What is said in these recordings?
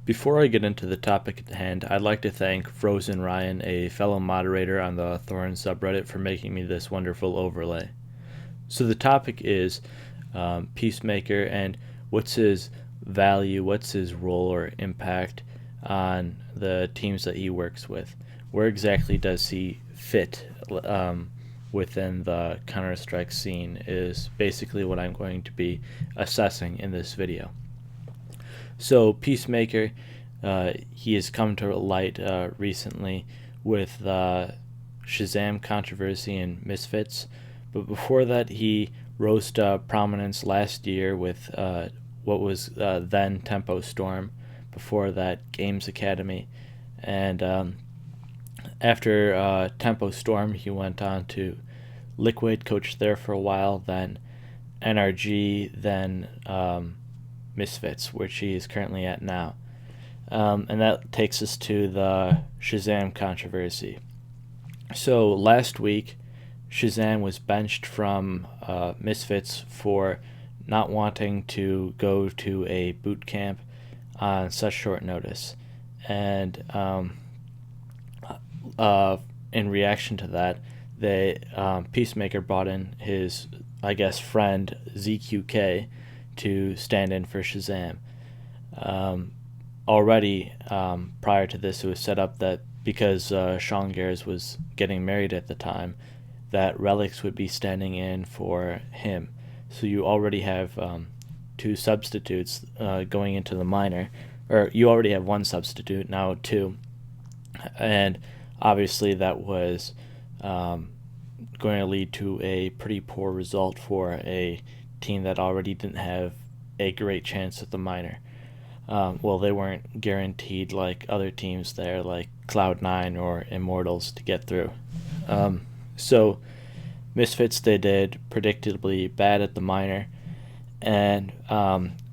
Before I get into the topic at hand, I'd like to thank Frozen Ryan, a fellow moderator on the Thorn subreddit, for making me this wonderful overlay. So the topic is Peacemaker and what's his value, what's his role or impact on the teams that he works with. Where exactly does he fit within the Counter-Strike scene is basically what I'm going to be assessing in this video. So Peacemaker, he has come to light recently with the Shazam controversy and Misfits, but before that he rose to prominence last year with what was then Tempo Storm, before that Games Academy, and after Tempo Storm he went on to Liquid, coached there for a while, then NRG, then Misfits, which he is currently at now. And that takes us to the Shazam controversy. So last week, Shazam was benched from Misfits for not wanting to go to a boot camp on such short notice. And in reaction to that, Peacemaker brought in his, I guess, friend ZQK to stand in for Shazam. Already, prior to this, it was set up that because Sean Gares was getting married at the time, that Relics would be standing in for him. So you already have two substitutes going into the minor, or you already have one substitute, now two. And obviously that was going to lead to a pretty poor result for a team that already didn't have a great chance at the minor. Well, they weren't guaranteed like other teams there, like Cloud9 or Immortals, to get through. So Misfits, they did predictably bad at the minor, and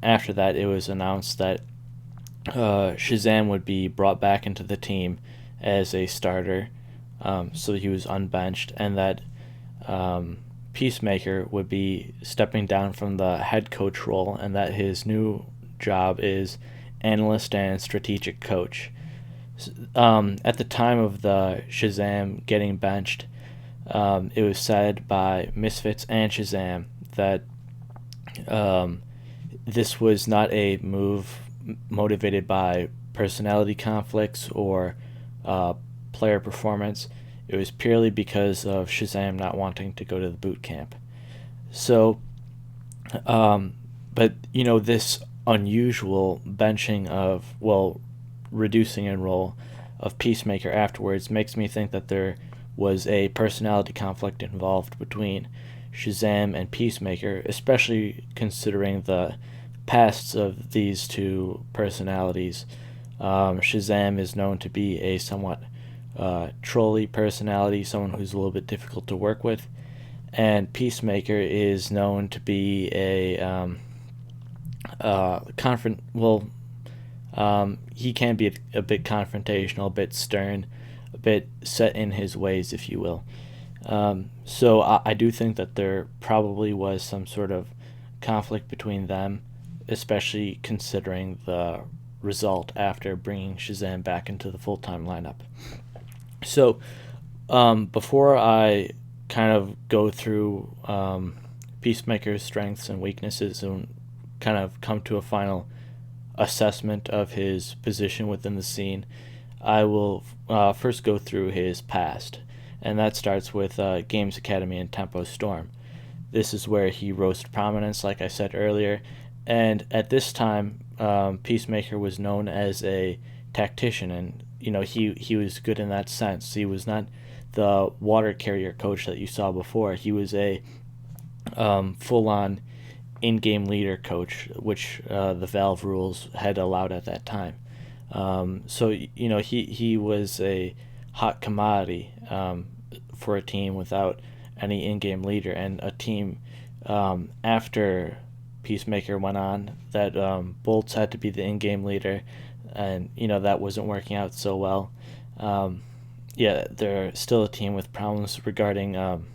after that it was announced that Shazam would be brought back into the team as a starter, so he was unbenched, and that Peacemaker would be stepping down from the head coach role, and that his new job is analyst and strategic coach. At the time of the Shazam getting benched, it was said by Misfits and Shazam that this was not a move motivated by personality conflicts or player performance. It was purely because of Shazam not wanting to go to the boot camp. So, but this unusual benching of, well, reducing in role of Peacemaker afterwards makes me think that there was a personality conflict involved between Shazam and Peacemaker, especially considering the pasts of these two personalities. Shazam is known to be a somewhat trolly personality, someone who's a little bit difficult to work with, and Peacemaker is known to be a he can be a bit confrontational, a bit stern, a bit set in his ways, if you will. So I do think that there probably was some sort of conflict between them, especially considering the result after bringing Shazam back into the full-time lineup. So before I kind of go through Peacemaker's strengths and weaknesses and kind of come to a final assessment of his position within the scene, I will first go through his past, and that starts with Games Academy and Tempo Storm. This is where he rose to prominence, like I said earlier, and at this time, Peacemaker was known as a tactician, and he was good in that sense. He was not the water carrier coach that you saw before. He was a full-on in-game leader coach, which the Valve rules had allowed at that time. So he was a hot commodity for a team without any in-game leader, and a team after Peacemaker went on that Bolts had to be the in-game leader, and that wasn't working out so well. They're still a team with problems regarding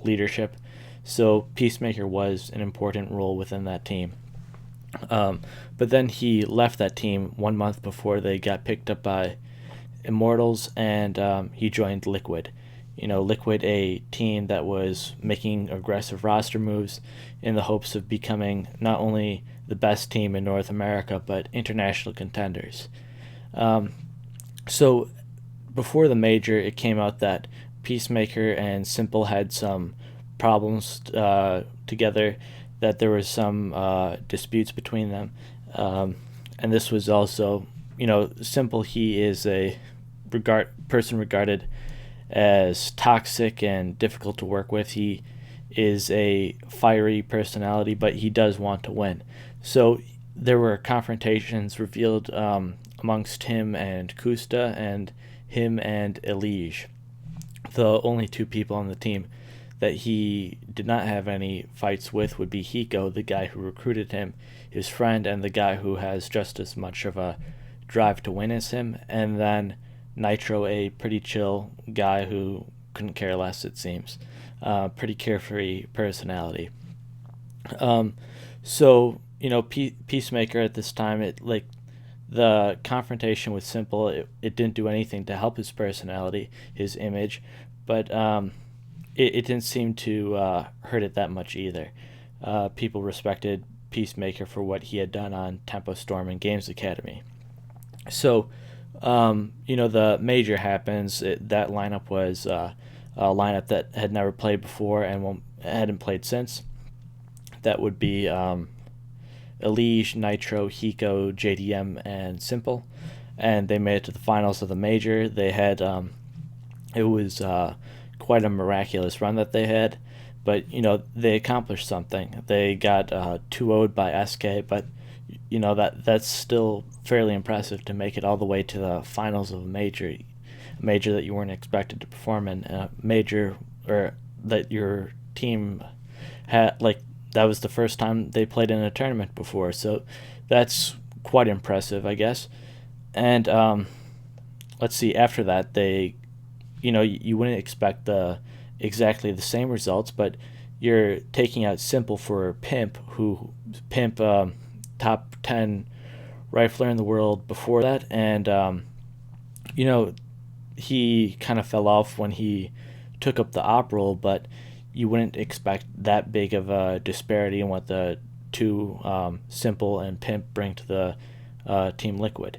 leadership. So Peacemaker was an important role within that team. Um, but then he left that team 1 month before they got picked up by Immortals, and he joined Liquid. Liquid, a team that was making aggressive roster moves in the hopes of becoming not only the best team in North America, but international contenders. Um, so before the major, it came out that Peacemaker and Simple had some problems together, that there was some disputes between them. And this was also, Simple, he is a person regarded as toxic and difficult to work with. He is a fiery personality, but he does want to win. So there were confrontations revealed amongst him and Kusta, and him and Elige. The only two people on the team that he did not have any fights with would be Hiko, the guy who recruited him, his friend, and the guy who has just as much of a drive to win as him, and then Nitro, a pretty chill guy who couldn't care less, it seems. Pretty carefree personality. Um, so Peacemaker at this time, it like the confrontation with Simple, it didn't do anything to help his personality, his image, but it didn't seem to hurt it that much either. People respected Peacemaker for what he had done on Tempo Storm and Games Academy. So, the major happens. That lineup was a lineup that had never played before and hadn't played since. That would be Elige, Nitro, Hiko, JDM, and Simple. And they made it to the finals of the major. They had, it was quite a miraculous run that they had. But, they accomplished something. They got 2-0'd by SK, but, that's still fairly impressive to make it all the way to the finals of a major that you weren't expected to perform in, a major, or that your team had, like, that was the first time they played in a tournament before. So that's quite impressive, I guess. And let's see, after that, you wouldn't expect exactly the same results, but you're taking out Simple for Pimp, top 10 rifler in the world before that, and he kind of fell off when he took up the op role, but you wouldn't expect that big of a disparity in what the two, Simple and Pimp, bring to the Team Liquid.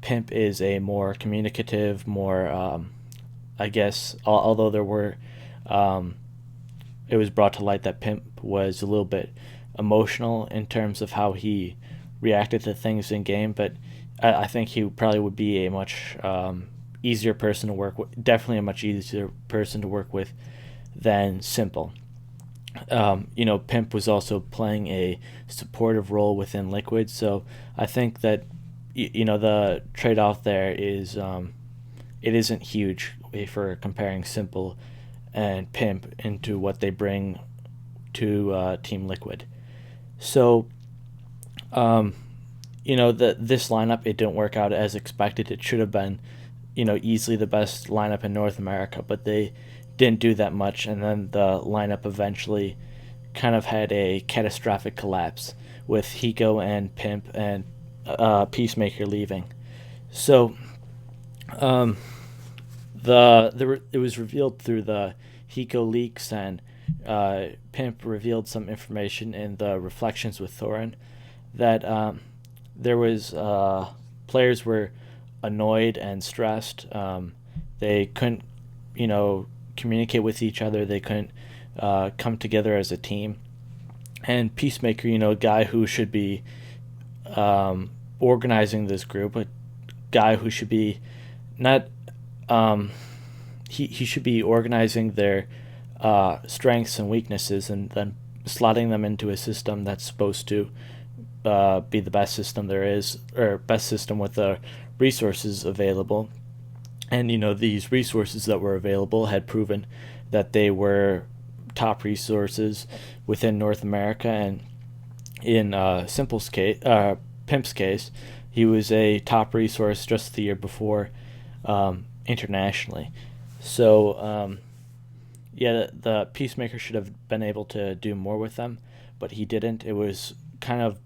Pimp is a more communicative, more, I guess, although it was brought to light that Pimp was a little bit emotional in terms of how he reacted to things in game, but I think he probably would be a much easier person to work with, definitely a much easier person to work with than Simple. Pimp was also playing a supportive role within Liquid, so I think that the trade-off there is it isn't huge for comparing Simple and Pimp into what they bring to Team Liquid. So, this lineup, it didn't work out as expected. It should have been, easily the best lineup in North America, but they didn't do that much, and then the lineup eventually kind of had a catastrophic collapse with Hiko and Pimp and Peacemaker leaving. So, it was revealed through the Hiko leaks, and Pimp revealed some information in the Reflections with Thorin that there was players were annoyed and stressed. They couldn't, communicate with each other. They couldn't come together as a team. And Peacemaker, a guy who should be organizing this group, a guy who should be not. He should be organizing their strengths and weaknesses, and then slotting them into a system that's supposed to be the best system there is, or best system with the resources available. And these resources that were available had proven that they were top resources within North America. And in Pimp's case, he was a top resource just the year before internationally. So the Peacemaker should have been able to do more with them, but he didn't. It was kind of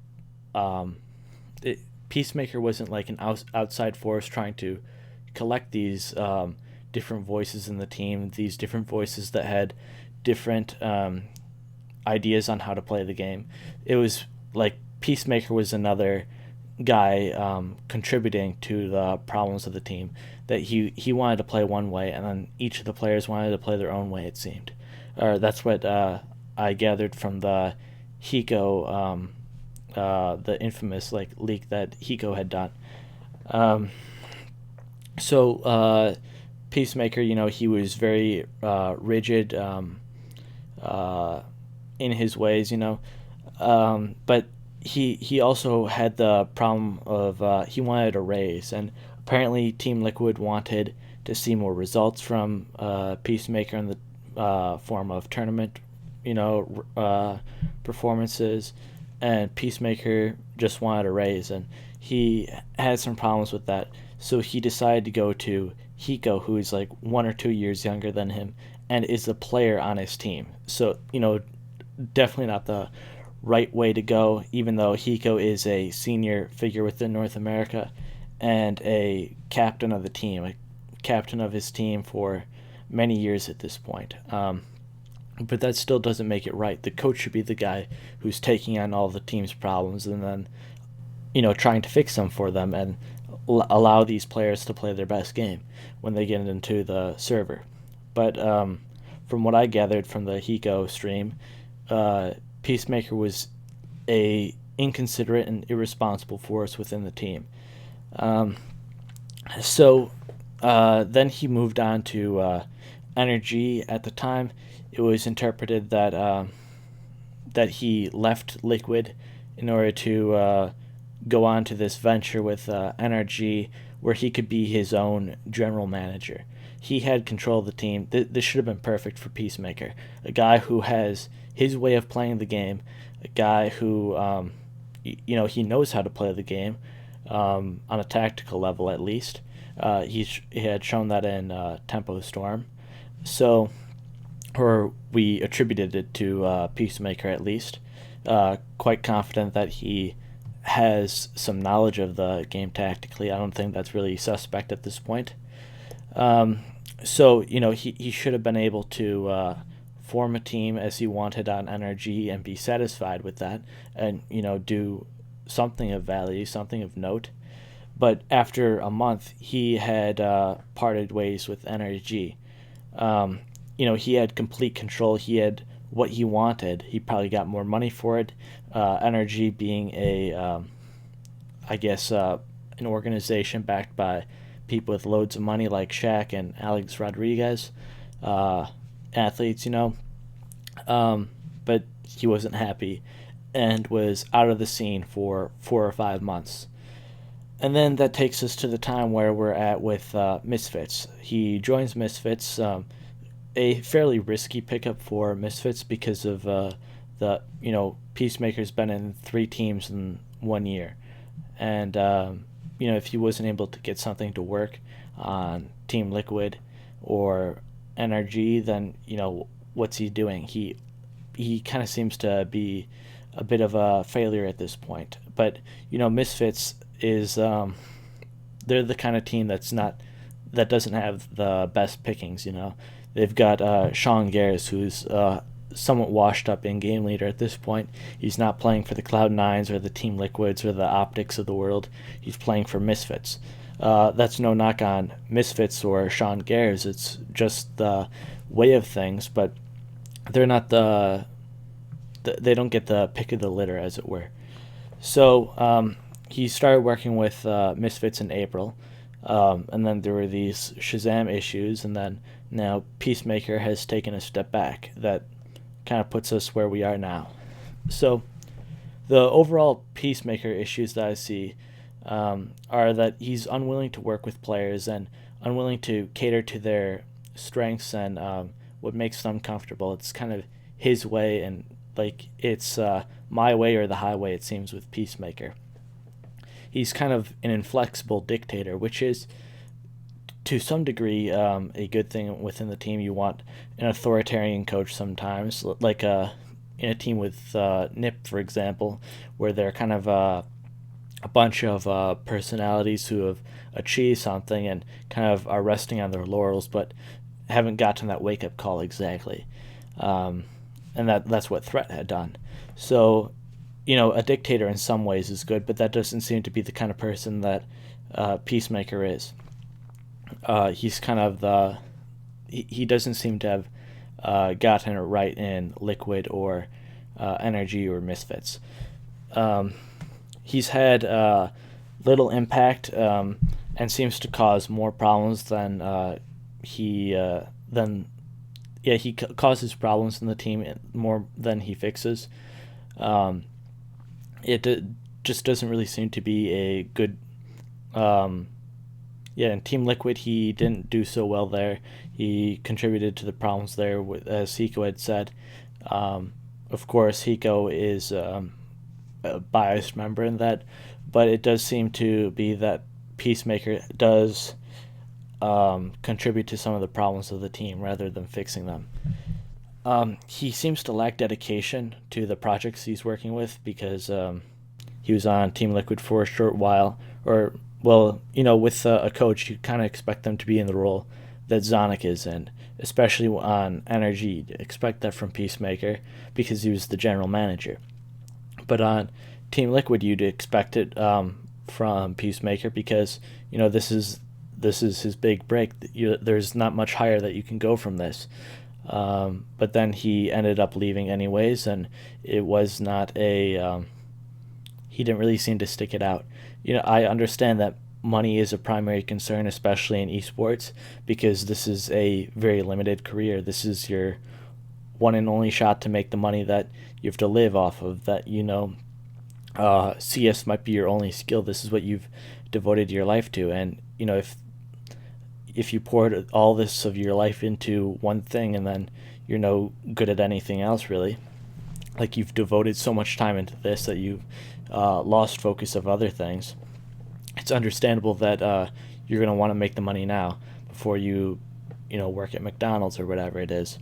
um, it, Peacemaker wasn't like an outside force trying to collect these different voices in the team, these different voices that had different ideas on how to play the game. It was like Peacemaker was another guy contributing to the problems of the team. That he wanted to play one way, and then each of the players wanted to play their own way. It seemed, or that's what I gathered from the Hiko, the infamous like leak that Hiko had done. Um, so Peacemaker, he was very rigid uh, in his ways, but he also had the problem of he wanted a raise, and apparently Team Liquid wanted to see more results from Peacemaker in the form of tournament, performances, and Peacemaker just wanted a raise, and he had some problems with that. So he decided to go to Hiko, who is like 1 or 2 years younger than him, and is the player on his team. So definitely not the right way to go, even though Hiko is a senior figure within North America and a captain of the team, a captain of his team for many years at this point. But that still doesn't make it right. The coach should be the guy who's taking on all the team's problems and then, trying to fix them for them and allow these players to play their best game when they get into the server. But from what I gathered from the Hiko stream, Peacemaker was a inconsiderate and irresponsible force within the team. Um, so then he moved on to Energy. At the time, it was interpreted that he left Liquid in order to go on to this venture with Energy, where he could be his own general manager. He had control of the team. This should have been perfect for Peacemaker, a guy who has his way of playing the game, a guy who, he knows how to play the game on a tactical level at least. He had shown that in Tempo Storm. So, or we attributed it to Peacemaker at least. Quite confident that he has some knowledge of the game tactically. I don't think that's really suspect at this point. So he should have been able to form a team as he wanted on Energy and be satisfied with that, and do something of value, something of note. But after a month, he had parted ways with Energy. He had complete control. He had what he wanted. He probably got more money for it. Energy being an organization backed by people with loads of money like Shaq and Alex Rodriguez, athletes, but he wasn't happy and was out of the scene for 4 or 5 months. And then that takes us to the time where we're at with Misfits. He joins Misfits, a fairly risky pickup for Misfits because of Peacemaker's been in 3 teams in 1 year. And, if he wasn't able to get something to work on Team Liquid or Energy, then, what's he doing? He kind of seems to be a bit of a failure at this point. But, Misfits is they're the kind of team that doesn't have the best pickings. They've got Sean Garris, who's somewhat washed up in game leader at this point. He's not playing for the Cloud9s or the Team Liquids or the Optics of the world. He's playing for Misfits. That's no knock on Misfits or Sean Garris. It's just the way of things, but they're not they don't get the pick of the litter, as it were. So he started working with Misfits in April, and then there were these Shazam issues, and then now Peacemaker has taken a step back. That kind of puts us where we are now. So the overall Peacemaker issues that I see are that he's unwilling to work with players and unwilling to cater to their strengths and what makes them comfortable. It's kind of his way, and it's my way or the highway, it seems, with Peacemaker. He's kind of an inflexible dictator, which is to some degree a good thing within the team. You want an authoritarian coach sometimes, like in a team with Nip, for example, where they're kind of a bunch of personalities who have achieved something and kind of are resting on their laurels, but haven't gotten that wake up call exactly. Um, and that's what Threat had done. So, a dictator in some ways is good, but that doesn't seem to be the kind of person that Peacemaker is. He's kind of he doesn't seem to have gotten it right in Liquid or Energy or Misfits. Um, he's had little impact and seems to cause more problems he than yeah he causes problems in the team more than he fixes. Um, it just doesn't really seem to be a good. Um, yeah, in Team Liquid, he didn't do so well there. He contributed to the problems there, as Hiko had said. Of course, Hiko is a biased member in that, but it does seem to be that Peacemaker does contribute to some of the problems of the team rather than fixing them. He seems to lack dedication to the projects he's working with because he was on Team Liquid for a short while, or well, with a coach, you kind of expect them to be in the role that Zonic is in, especially on Energy. You expect that from Peacemaker because he was the general manager. But on Team Liquid, you'd expect it from Peacemaker because this is his big break. There's not much higher that you can go from this. But then he ended up leaving anyways, and it was not a. He didn't really seem to stick it out. I understand that money is a primary concern, especially in esports, because this is a very limited career. This is your one and only shot to make the money that you have to live off of. CS might be your only skill. This is what you've devoted your life to, and if you poured all this of your life into one thing and then you're no good at anything else really, like you've devoted so much time into this that you've lost focus of other things, it's understandable that you're going to want to make the money now before work at McDonald's or whatever it is.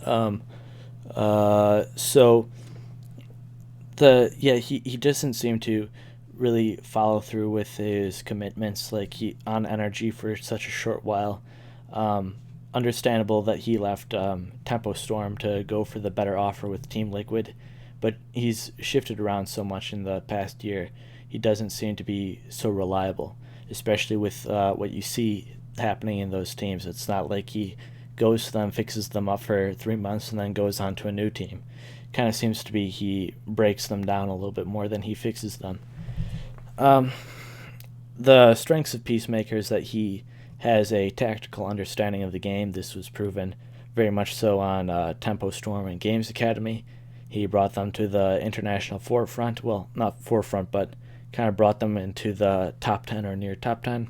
So he doesn't seem to really follow through with his commitments, like he on Energy for such a short while. Understandable that he left Tempo Storm to go for the better offer with Team Liquid, but he's shifted around so much in the past year. He doesn't seem to be so reliable, especially with what you see happening in those teams. It's not like he goes to them, fixes them up for 3 months, and then goes on to a new team. Kind of seems to be he breaks them down a little bit more than he fixes them. The strengths of Peacemaker is that he has a tactical understanding of the game. This was proven very much so on Tempo Storm and Games Academy. He brought them to the international forefront. Well, not forefront, but kind of brought them into the top 10 or near top 10.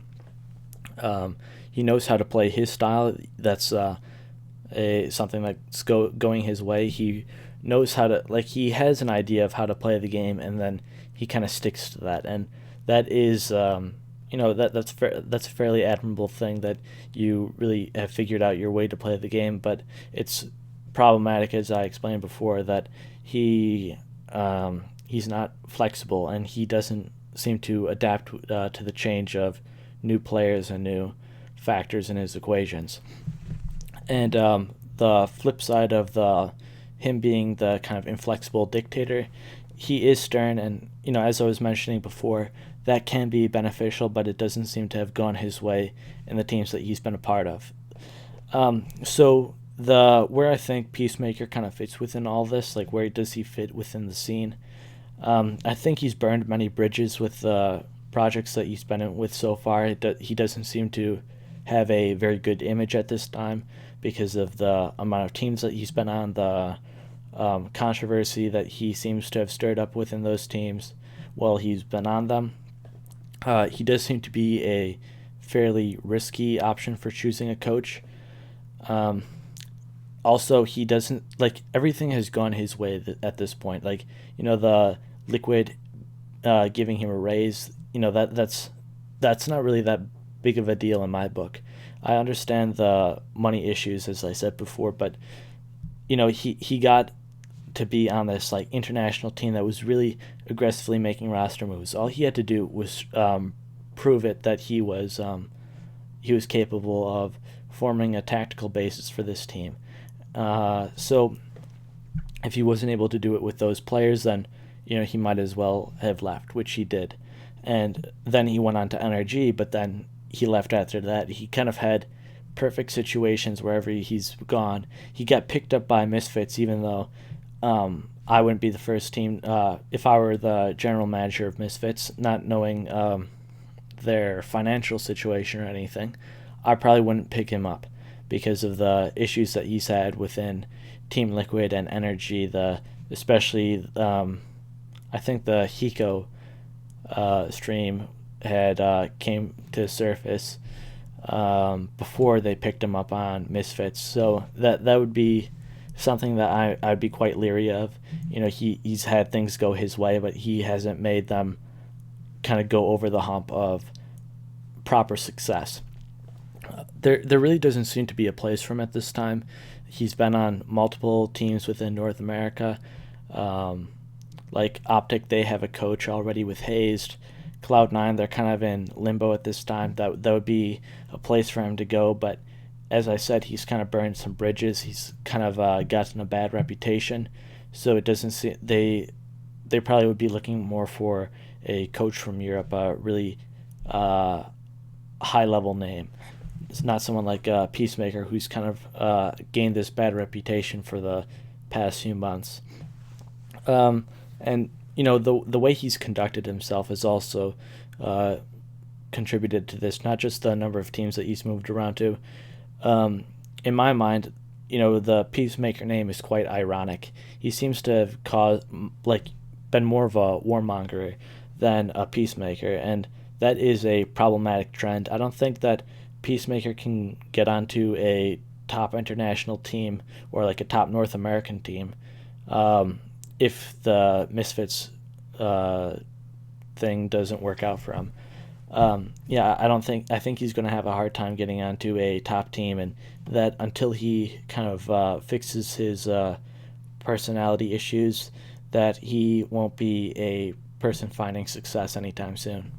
He knows how to play his style. That's something that's going his way. He knows how to, like, he has an idea of how to play the game, and then he kind of sticks to that. And that is, that's a fairly admirable thing, that you really have figured out your way to play the game. But it's problematic, as I explained before, that he's not flexible, and he doesn't seem to adapt to the change of new players and new factors in his equations. And the flip side of him being the kind of inflexible dictator, he is stern, and as I was mentioning before, that can be beneficial, but it doesn't seem to have gone his way in the teams that he's been a part of. So where I think Peacemaker kind of fits within all this, like where does he fit within the scene? I think he's burned many bridges with the projects that he's been in with so far. He doesn't seem to have a very good image at this time because of the amount of teams that he's been on, the controversy that he seems to have stirred up within those teams while he's been on them. He does seem to be a fairly risky option for choosing a coach. Also, he doesn't, like, everything has gone his way at this point. Like, the Liquid giving him a raise, that's not really that big of a deal in my book. I understand the money issues, as I said before, but he got to be on this like international team that was really aggressively making roster moves. All he had to do was prove it that he was capable of forming a tactical basis for this team. So if he wasn't able to do it with those players, then he might as well have left, which he did. And then he went on to NRG, but then he left after that. He kind of had perfect situations wherever he's gone. He got picked up by Misfits, even though I wouldn't be the first team. If I were the general manager of Misfits, not knowing their financial situation or anything, I probably wouldn't pick him up because of the issues that he's had within Team Liquid and Energy. Especially I think the Hiko stream had came to surface before they picked him up on Misfits. So that would be something that I'd be quite leery of. He's had things go his way, but he hasn't made them kind of go over the hump of proper success. There really doesn't seem to be a place for him at this time. He's been on multiple teams within North America. Like Optic, they have a coach already with Hazed. Cloud9, they're kind of in limbo at this time. That would be a place for him to go, but as I said, he's kind of burned some bridges. He's kind of gotten a bad reputation, so it doesn't seem they probably would be looking more for a coach from Europe, a really high level name. It's not someone like Peacemaker, who's kind of gained this bad reputation for the past few months. And the way he's conducted himself has also contributed to this. Not just the number of teams that he's moved around to. In my mind, the Peacemaker name is quite ironic. He seems to have been more of a warmonger than a peacemaker, and that is a problematic trend. I don't think that Peacemaker can get onto a top international team or like a top North American team if the Misfits thing doesn't work out for him. I think he's going to have a hard time getting onto a top team, and that until he kind of fixes his personality issues, that he won't be a person finding success anytime soon.